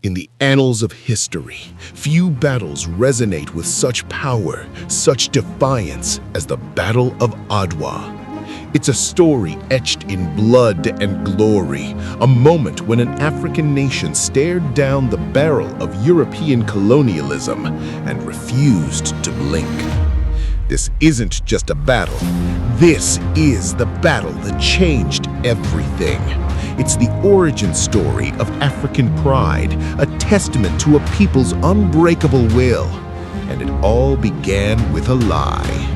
In the annals of history, few battles resonate with such power, such defiance as the Battle of Adwa. It's a story etched in blood and glory, a moment when an African nation stared down the barrel of European colonialism and refused to blink. This isn't just a battle. This is the battle that changed everything. It's the origin story of African pride, a testament to a people's unbreakable will. And it all began with a lie.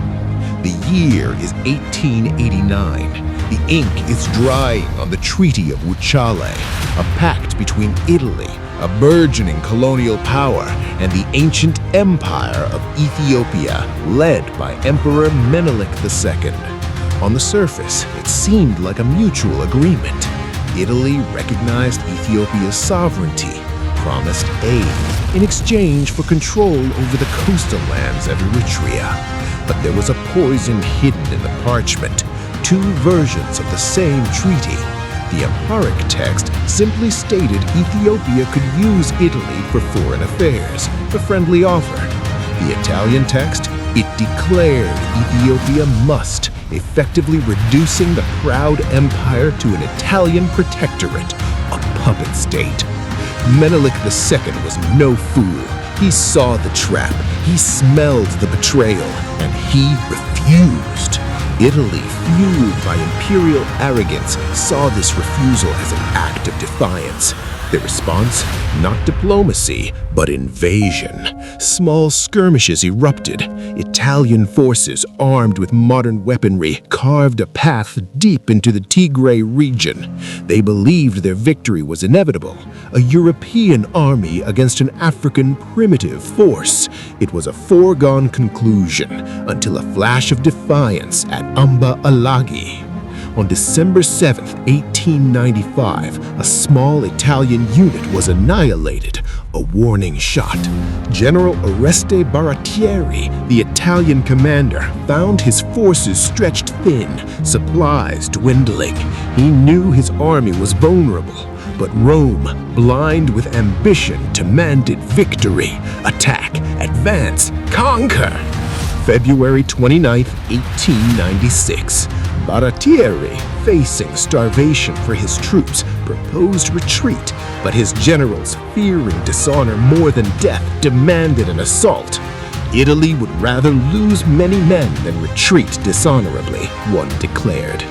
The year is 1889. The ink is drying on the Treaty of Wuchale, a pact between Italy, a burgeoning colonial power, and the ancient empire of Ethiopia, led by Emperor Menelik II. On the surface, it seemed like a mutual agreement. Italy recognized Ethiopia's sovereignty, promised aid in exchange for control over the coastal lands of Eritrea. But there was a poison hidden in the parchment, two versions of the same treaty. The Amharic text simply stated Ethiopia could use Italy for foreign affairs, a friendly offer. The Italian text, it declared Ethiopia must, effectively reducing the proud empire to an Italian protectorate, a puppet state. Menelik II was no fool. He saw the trap, he smelled the betrayal, and he refused. Italy, fueled by imperial arrogance, saw this refusal as an act of defiance. Their response? Not diplomacy, but invasion. Small skirmishes erupted. Italian forces, armed with modern weaponry, carved a path deep into the Tigray region. They believed their victory was inevitable, a European army against an African primitive force. It was a foregone conclusion until a flash of defiance at Amba Alagi. On December 7, 1895, a small Italian unit was annihilated, a warning shot. General Oreste Baratieri, the Italian commander, found his forces stretched thin, supplies dwindling. He knew his army was vulnerable, but Rome, blind with ambition, demanded victory. Attack, advance, conquer! February 29, 1896. Baratieri, facing starvation for his troops, proposed retreat, but his generals, fearing dishonor more than death, demanded an assault. Italy would rather lose many men than retreat dishonorably, one declared.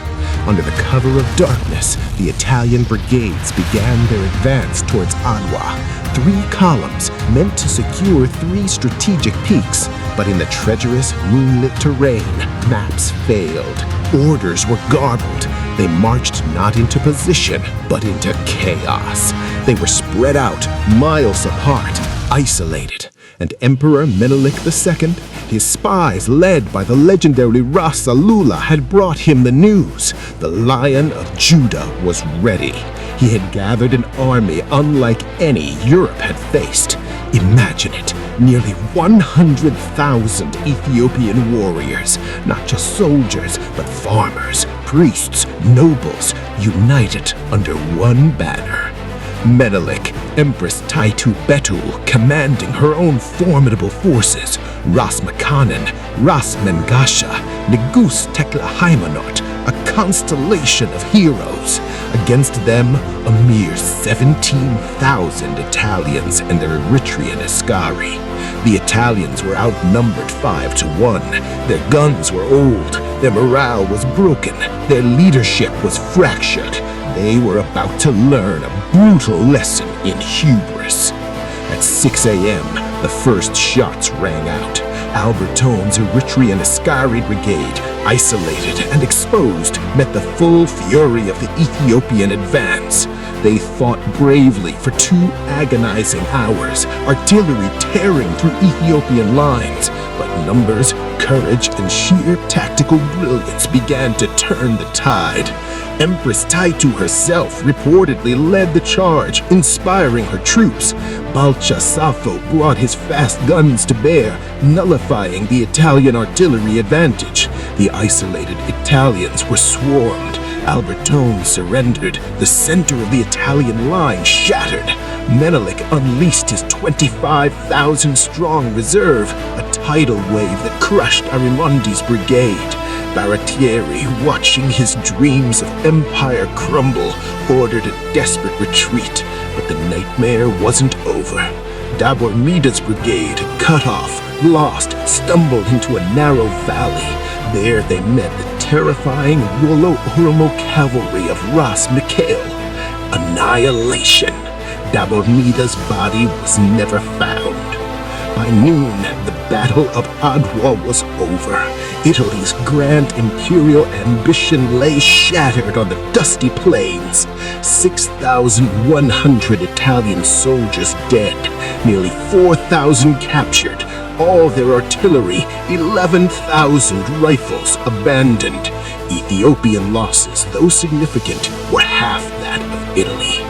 Under the cover of darkness, the Italian brigades began their advance towards Adwa. 3 columns meant to secure 3 strategic peaks, but in the treacherous, moonlit terrain, maps failed. Orders were garbled. They marched not into position, but into chaos. They were spread out, miles apart, isolated. And Emperor Menelik II, his spies led by the legendary Ras Alula, had brought him the news. The Lion of Judah was ready. He had gathered an army unlike any Europe had faced. Imagine it, nearly 100,000 Ethiopian warriors, not just soldiers, but farmers, priests, nobles, united under one banner. Menelik, Empress Taytu Betul, commanding her own formidable forces, Ras Makanen, Ras Mengasha, Negus Tekla Haimanot, a constellation of heroes. Against them, a mere 17,000 Italians and their Eritrean Askari. The Italians were outnumbered 5 to 1. Their guns were old, their morale was broken, their leadership was fractured. They were about to learn a brutal lesson in hubris. At 6 a.m., the first shots rang out. Albertone's Eritrean Askari brigade, isolated and exposed, met the full fury of the Ethiopian advance. They fought bravely for 2 agonizing hours, artillery tearing through Ethiopian lines. But numbers, courage, and sheer tactical brilliance began to turn the tide. Empress Taytu herself reportedly led the charge, inspiring her troops. Balcha Safo brought his fast guns to bear, nullifying the Italian artillery advantage. The isolated Italians were swarmed. Albertone surrendered. The center of the Italian line shattered. Menelik unleashed his 25,000-strong reserve, a tidal wave that crushed Arimondi's brigade. Baratieri, watching his dreams of empire crumble, ordered a desperate retreat, but the nightmare wasn't over. Dabor Mida's brigade, cut off, lost, stumbled into a narrow valley. There they met the terrifying Wolo Oromo cavalry of Ras Mikhail. Annihilation. Dabor Mida's body was never found. By noon, the Battle of Adwa was over. Italy's grand imperial ambition lay shattered on the dusty plains. 6,100 Italian soldiers dead, nearly 4,000 captured, all their artillery, 11,000 rifles abandoned. Ethiopian losses, though significant, were half that of Italy.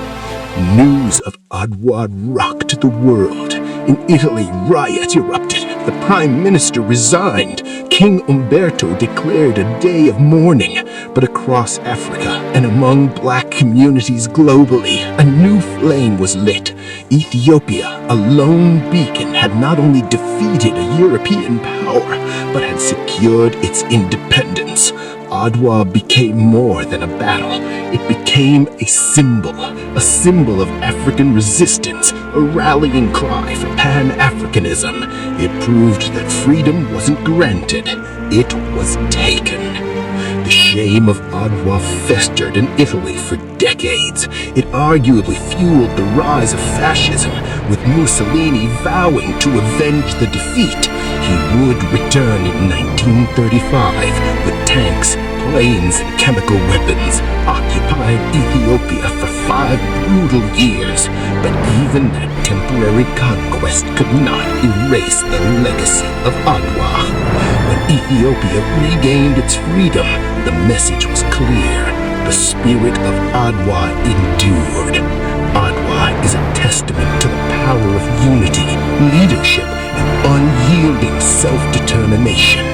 News of Adwa rocked the world. In Italy, riot erupted. The prime minister resigned. King Umberto declared a day of mourning. But across Africa and among black communities globally, a new flame was lit. Ethiopia, a lone beacon, had not only defeated a European power, but had secured its independence. Adwa became more than a battle. It became a symbol of African resistance, a rallying cry for Pan-Africanism. It proved that freedom wasn't granted, it was taken. The shame of Adwa festered in Italy for decades. It arguably fueled the rise of fascism, with Mussolini vowing to avenge the defeat. He would return in 1935 with tanks, planes, and chemical weapons, occupying Ethiopia for 5 brutal years. But even that temporary conquest could not erase the legacy of Adwa. When Ethiopia regained its freedom, the message was clear. The spirit of Adwa endured. Adwa is a testament to the power of unity, leadership, and unyielding self-determination.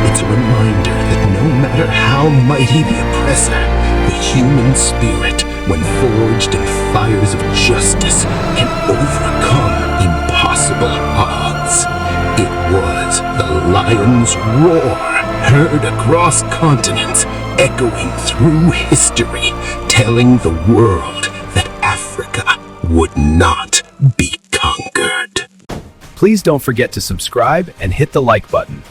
It's a reminder that no matter how mighty the oppressor, the human spirit, when forged in fires of justice, can overcome impossible odds. It was the lion's roar, heard across continents, echoing through history, telling the world that Africa would not be conquered. Please don't forget to subscribe and hit the like button.